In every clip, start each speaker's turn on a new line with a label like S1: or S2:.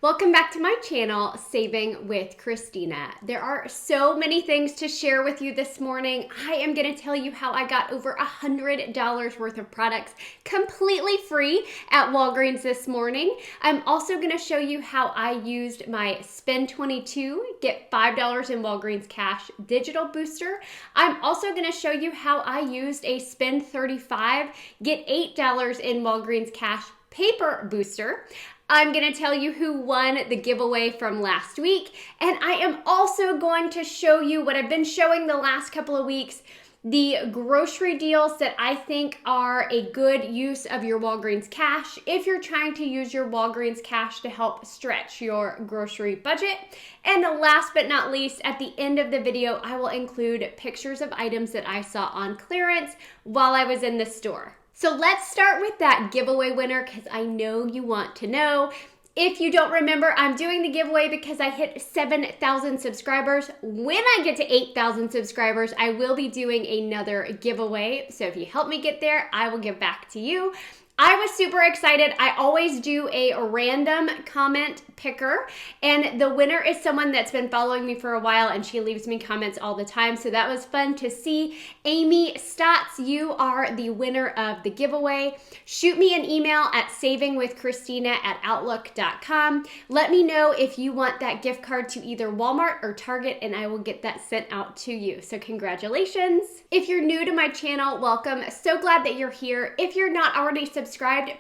S1: Welcome back to my channel, Saving with Christina. There are so many things to share with you this morning. I am going to tell you how I got over $100 worth of products completely free at Walgreens this morning. I'm also going to show you how I used my Spend 22, get $5 in Walgreens cash digital booster. I'm also going to show you how I used a Spend 35, get $8 in Walgreens cash paper booster. I'm going to tell you who won the giveaway from last week, and I am also going to show you what I've been showing the last couple of weeks, the grocery deals that I think are a good use of your Walgreens cash if you're trying to use your Walgreens cash to help stretch your grocery budget. And last but not least, at the end of the video, I will include pictures of items that I saw on clearance while I was in the store. So let's start with that giveaway winner because I know you want to know. If you don't remember, I'm doing the giveaway because I hit 7,000 subscribers. When I get to 8,000 subscribers, I will be doing another giveaway. So if you help me get there, I will give back to you. I was super excited. I always do a random comment picker, and the winner is someone that's been following me for a while, and she leaves me comments all the time, so that was fun to see. Amy Stotts, you are the winner of the giveaway. Shoot me an email at savingwithchristina@outlook.com. Let me know if you want that gift card to either Walmart or Target, and I will get that sent out to you. So congratulations. If you're new to my channel, welcome. So glad that you're here. If you're not already subscribed,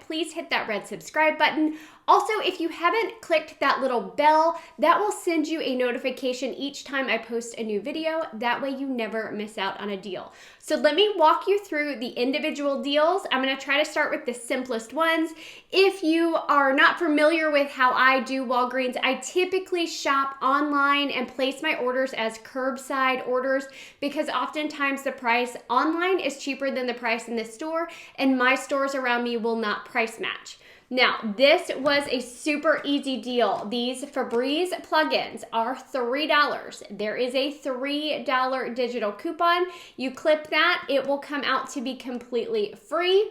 S1: please hit that red subscribe button. Also, if you haven't clicked that little bell, that will send you a notification each time I post a new video. That way you never miss out on a deal. So let me walk you through the individual deals. I'm going to try to start with the simplest ones. If you are not familiar with how I do Walgreens, I typically shop online and place my orders as curbside orders because oftentimes the price online is cheaper than the price in the store, and my stores around me will not price match. Now, this was a super easy deal. These Febreze plugins are $3. There is a $3 digital coupon. You clip that, it will come out to be completely free.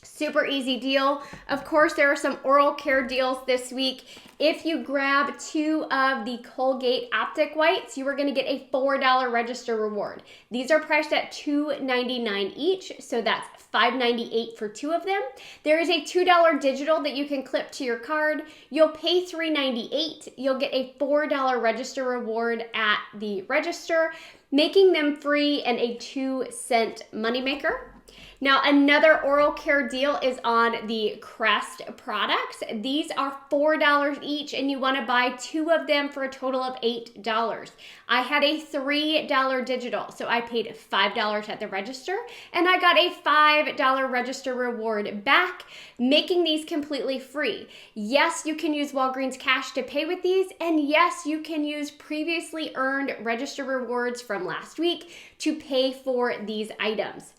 S1: Super easy deal. Of course, there are some oral care deals this week. If you grab 2 of the Colgate Optic Whites, you are going to get a $4 register reward. These are priced at $2.99 each, so that's $5.98 for 2 of them. There is a $2 digital that you can clip to your card. You'll pay $3.98. You'll get a $4 register reward at the register, making them free and a 2-cent moneymaker. Now, another oral care deal is on the Crest products. These are $4 each, and you want to buy 2 of them for a total of $8. I had a $3 digital, so I paid $5 at the register, and I got a $5 register reward back, making these completely free. Yes, you can use Walgreens cash to pay with these, and yes, you can use previously earned register rewards from last week to pay for these items.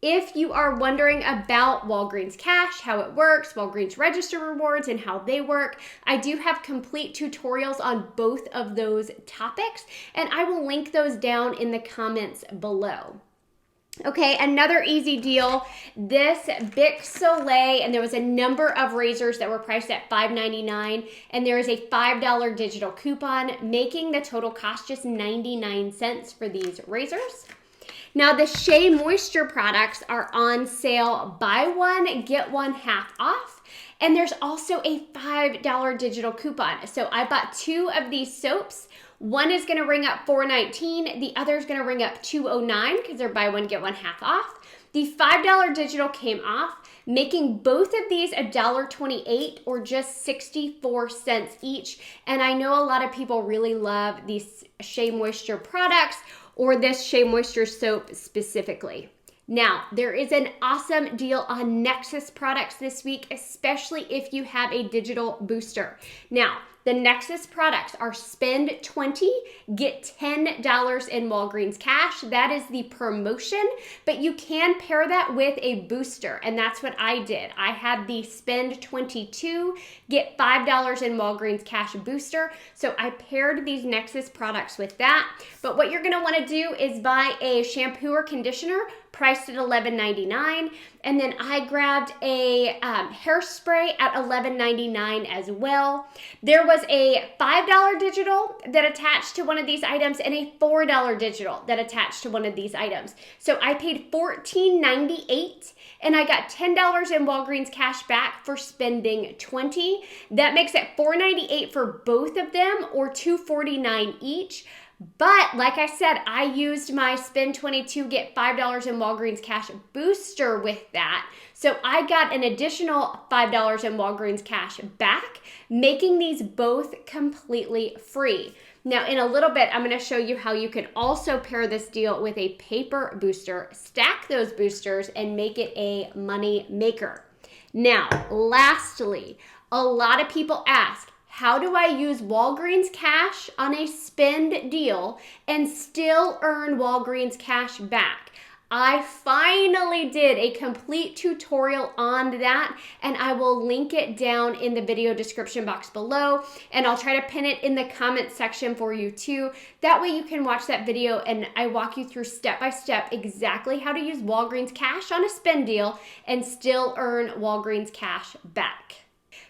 S1: If you are wondering about Walgreens Cash, how it works, Walgreens Register Rewards, and how they work, I do have complete tutorials on both of those topics, and I will link those down in the comments below. Okay, another easy deal, this Bic Soleil, and there was a number of razors that were priced at $5.99, and there is a $5 digital coupon, making the total cost just 99 cents for these razors. Now, the Shea Moisture products are on sale, buy one, get one half off. And there's also a $5 digital coupon. So I bought 2 of these soaps. One is gonna ring up $4.19, the other is gonna ring up $2.09 because they're buy one, get one half off. The $5 digital came off, making both of these $1.28 or just 64 cents each. And I know a lot of people really love these Shea Moisture products or this Shea Moisture soap specifically. Now, there is an awesome deal on Nexus products this week, especially if you have a digital booster. Now, the Nexus products are spend 20, get $10 in Walgreens cash. That is the promotion, but you can pair that with a booster, and that's what I did. I had the spend 22, get $5 in Walgreens cash booster, so I paired these Nexus products with that. But what you're gonna wanna do is buy a shampoo or conditioner, priced at $11.99. And then I grabbed a hairspray at $11.99 as well. There was a $5 digital that attached to one of these items and a $4 digital that attached to one of these items. So I paid $14.98 and I got $10 in Walgreens cash back for spending $20. That makes it $4.98 for both of them, or $2.49 each. But like I said, I used my spend 22, get $5 in Walgreens cash booster with that. So I got an additional $5 in Walgreens cash back, making these both completely free. Now, in a little bit, I'm going to show you how you can also pair this deal with a paper booster, stack those boosters, and make it a money maker. Now, lastly, a lot of people ask, how do I use Walgreens cash on a spend deal and still earn Walgreens cash back? I finally did a complete tutorial on that, and I will link it down in the video description box below, and I'll try to pin it in the comment section for you too. That way you can watch that video and I walk you through step by step exactly how to use Walgreens cash on a spend deal and still earn Walgreens cash back.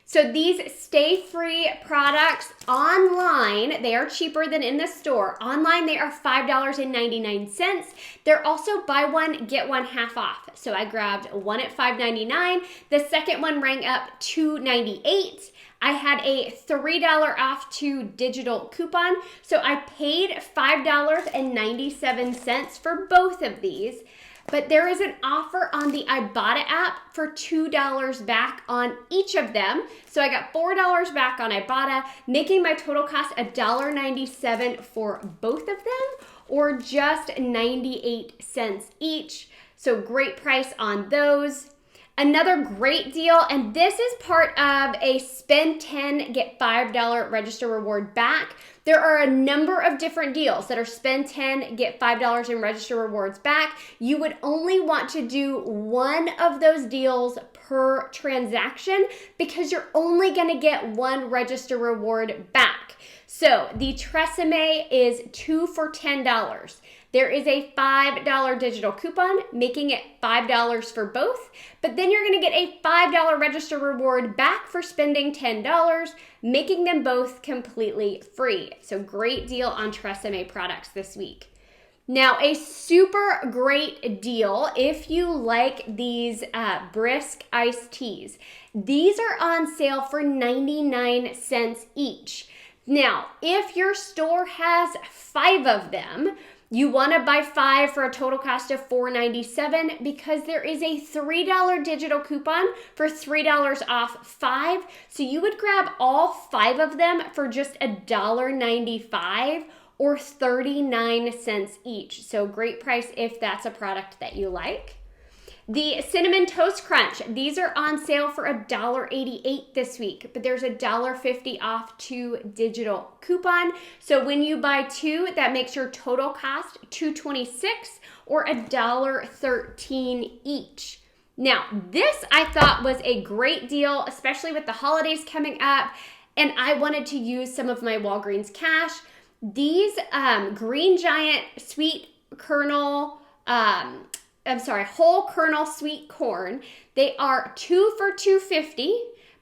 S1: So these stay free products online, they are cheaper than in the store. Online, they are $5.99. They're also buy one, get one half off. So I grabbed one at $5.99. The second one rang up $2.98. I had a $3 off to digital coupon. So I paid $5.97 for both of these. But there is an offer on the Ibotta app for $2 back on each of them. So I got $4 back on Ibotta, making my total cost $1.97 for both of them, or just 98 cents each. So great price on those. Another great deal, and this is part of a spend 10, get $5 register reward back. There are a number of different deals that are spend 10, get $5 in register rewards back. You would only want to do one of those deals per transaction because you're only going to get one register reward back. So the Tresemme is 2 for $10. There is a $5 digital coupon, making it $5 for both, but then you're going to get a $5 register reward back for spending $10, making them both completely free. So great deal on Tresemme products this week. Now, a super great deal if you like these brisk iced teas. These are on sale for 99 cents each. Now, if your store has 5 of them, you want to buy 5 for a total cost of $4.97 because there is a $3 digital coupon for $3 off 5. So you would grab all 5 of them for just $1.95 or 39 cents each. So great price if that's a product that you like. The Cinnamon Toast Crunch, these are on sale for $1.88 this week, but there's a $1.50 off to digital coupon. So when you buy 2, that makes your total cost $2.26 or $1.13 each. Now, this I thought was a great deal, especially with the holidays coming up, and I wanted to use some of my Walgreens cash. These Green Giant sweet kernel, whole kernel sweet corn. They are 2 for $2.50,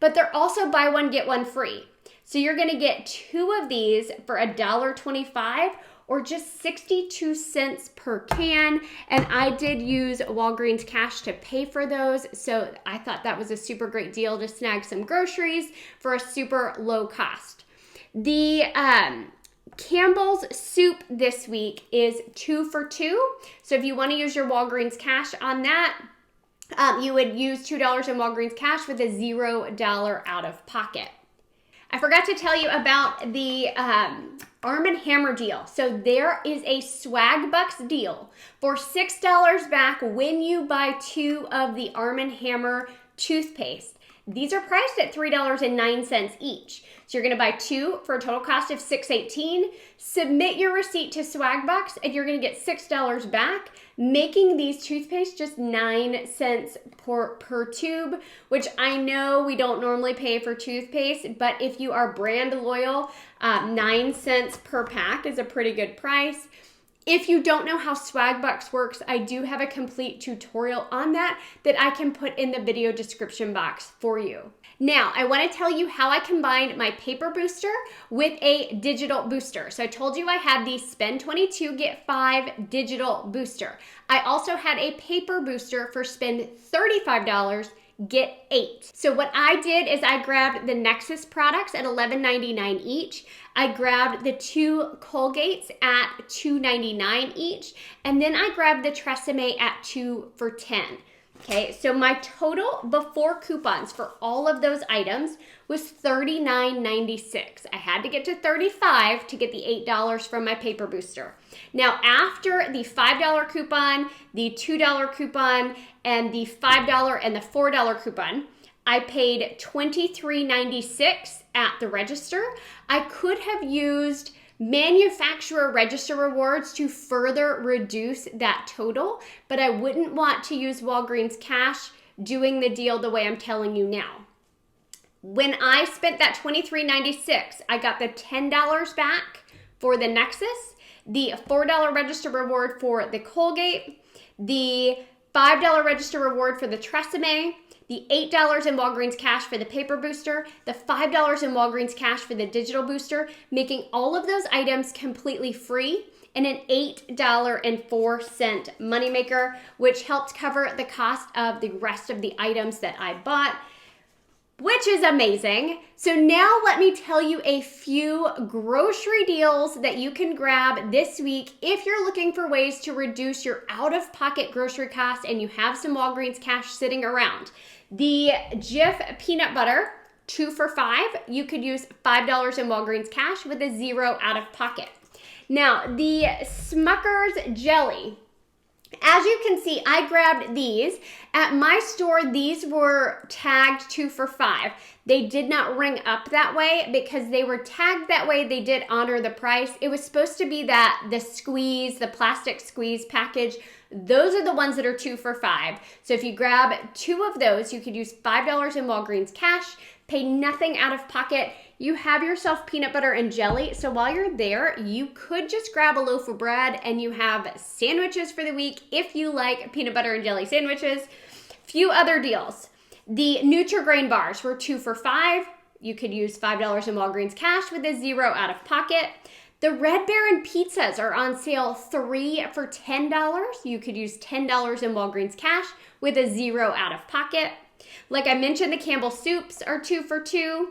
S1: but they're also buy one, get one free. So you're gonna get 2 of these for $1.25 or just 62 cents per can. And I did use Walgreens cash to pay for those. So I thought that was a super great deal to snag some groceries for a super low cost. The Campbell's Soup this week is 2 for $2. So if you want to use your Walgreens cash on that, you would use $2 in Walgreens cash with a $0 out of pocket. I forgot to tell you about the Arm & Hammer deal. So there is a Swag Bucks deal for $6 back when you buy 2 of the Arm & Hammer toothpaste. These are priced at $3.09 each. So you're going to buy 2 for a total cost of $6.18. Submit your receipt to Swagbucks and you're going to get $6 back, making these toothpaste just 9 cents per tube, which I know we don't normally pay for toothpaste, but if you are brand loyal, 9 cents per pack is a pretty good price. If you don't know how Swagbucks works, I do have a complete tutorial on that I can put in the video description box for you. Now, I want to tell you how I combined my paper booster with a digital booster. So I told you I had the spend 22, get 5 digital booster. I also had a paper booster for spend $35, get 8. So what I did is I grabbed the Nexus products at $11.99 each. I grabbed the 2 Colgates at $2.99 each. And then I grabbed the Tresemme at 2 for $10. Okay, so my total before coupons for all of those items was $39.96. I had to get to $35 to get the $8 from my paper booster. Now, after the $5 coupon, the $2 coupon, and the $5 and the $4 coupon, I paid $23.96 at the register. I could have used manufacturer register rewards to further reduce that total, but I wouldn't want to use Walgreens cash doing the deal the way I'm telling you now. When I spent that $23.96, I got the $10 back for the Nexus, the $4 register reward for the Colgate, the $5 register reward for the Tresemme, the $8 in Walgreens cash for the paper booster, the $5 in Walgreens cash for the digital booster, making all of those items completely free, and an $8.04 moneymaker, which helped cover the cost of the rest of the items that I bought, which is amazing. So now let me tell you a few grocery deals that you can grab this week if you're looking for ways to reduce your out-of-pocket grocery costs and you have some Walgreens cash sitting around. The Jif peanut butter, 2 for $5. You could use $5 in Walgreens cash with a 0 out of pocket. Now, the Smucker's jelly. As you can see, I grabbed these. At my store, these were tagged 2 for $5. They did not ring up that way because they were tagged that way. They did honor the price. It was supposed to be that the squeeze, the plastic squeeze package, those are the ones that are 2 for $5. So if you grab 2 of those, you could use $5 in Walgreens cash, pay nothing out of pocket. You have yourself peanut butter and jelly. So while you're there, you could just grab a loaf of bread and you have sandwiches for the week if you like peanut butter and jelly sandwiches. Few other deals. The Nutri-Grain bars were 2 for $5. You could use $5 in Walgreens cash with a 0 out of pocket. The Red Baron pizzas are on sale 3 for $10. You could use $10 in Walgreens cash with a 0 out of pocket. Like I mentioned, the Campbell's Soups are 2 for $2.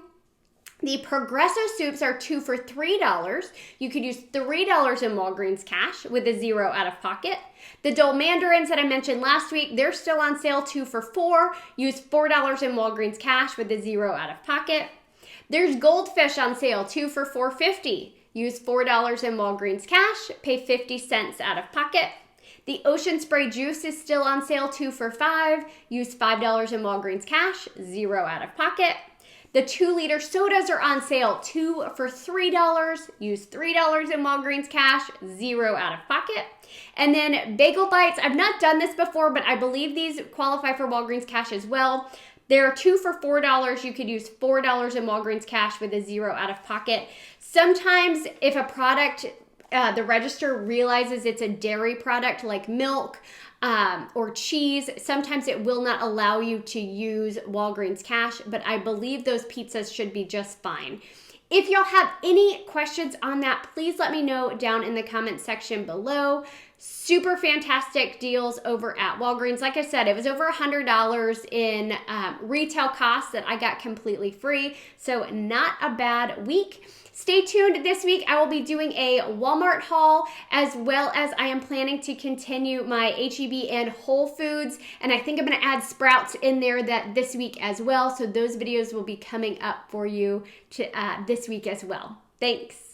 S1: The Progresso Soups are 2 for $3. You could use $3 in Walgreens cash with a 0 out of pocket. The Dole Mandarins that I mentioned last week, they're still on sale 2 for $4. Use $4 in Walgreens cash with a 0 out of pocket. There's Goldfish on sale 2 for $4.50. Use $4 in Walgreens cash, pay 50 cents out of pocket. The Ocean Spray Juice is still on sale 2 for $5. Use $5 in Walgreens cash, 0 out of pocket. The 2-liter sodas are on sale 2 for $3. Use $3 in Walgreens cash, 0 out of pocket. And then Bagel Bites, I've not done this before, but I believe these qualify for Walgreens cash as well. They're 2 for $4. You could use $4 in Walgreens cash with a 0 out of pocket. Sometimes if a product, the register realizes it's a dairy product like milk or cheese, sometimes it will not allow you to use Walgreens cash, but I believe those pizzas should be just fine. If y'all have any questions on that, please let me know down in the comment section below. Super fantastic deals over at Walgreens. Like I said, it was over $100 in retail costs that I got completely free, so not a bad week. Stay tuned this week. I will be doing a Walmart haul, as well as I am planning to continue my H-E-B and Whole Foods, and I think I'm going to add Sprouts in there this week as well, so those videos will be coming up for you this week as well. Thanks.